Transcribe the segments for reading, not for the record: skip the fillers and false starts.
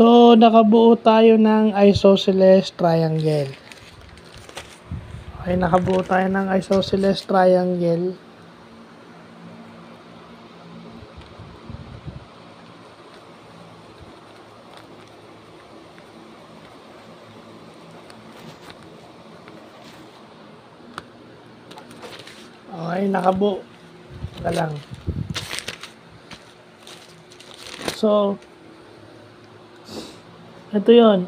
So, nakabuo tayo ng isosceles triangle. Okay, nakabuo tayo ng isosceles triangle. Okay, nakabuo. Ka lang. So, ito yun.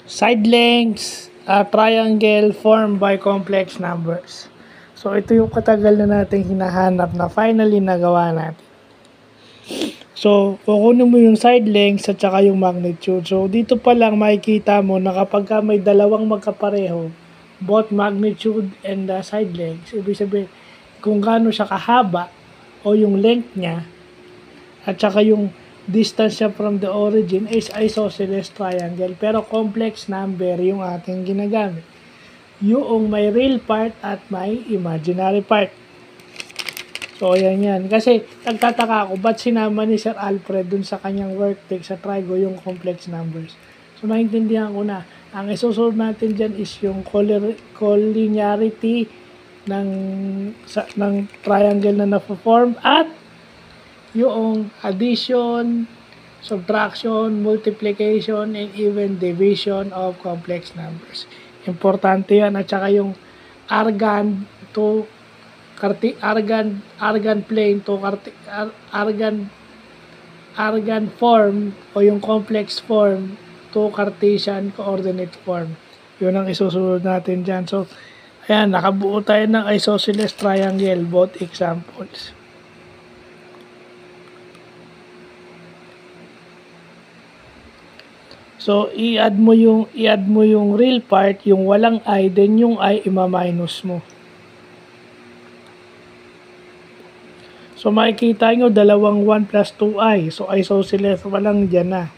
Side lengths, triangle formed by complex numbers. So, ito yung katagal na natin hinahanap na finally nagawa natin. So, kukunin mo yung side lengths at saka yung magnitude. So, dito pa lang makikita mo na kapag may dalawang magkapareho, both magnitude and side lengths, ibig sabihin, kung gaano siya kahaba o yung length niya at saka yung distance niya from the origin is isosceles triangle. Pero complex number yung ating ginagamit. Yung may real part at may imaginary part. So, ayan yan. Kasi, nagtataka ako, ba't sinama ni Sir Alfred dun sa kanyang worktext sa Trigo yung complex numbers? So, maintindihan ko na. Ang isusolve natin dyan is yung collinearity ng triangle na na-form at yung addition, subtraction, multiplication, and even division of complex numbers. Importante yan. At saka yung argand to argand plane to argand form o yung complex form to Cartesian coordinate form. Yun ang isusunod natin dyan. So, ayan, nakabuo tayo ng isosceles triangle, both examples. So, i-add mo yung real part, yung walang I, then yung I ima-minus mo. So, makikita nyo, dalawang 1 plus 2i. So, isosceles walang dyan na.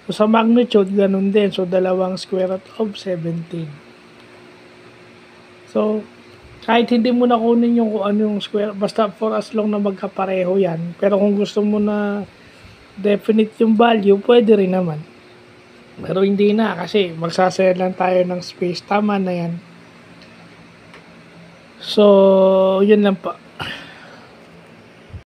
So, sa magnitude, ganun din. So, dalawang square root of 17. So, kahit hindi mo na kunin yung kung ano yung square, basta for as long na magkapareho yan. Pero kung gusto mo na definite yung value, pwede rin naman. Pero hindi na kasi magsasayad lang tayo ng space. Tama na yan. So, yun lang pa.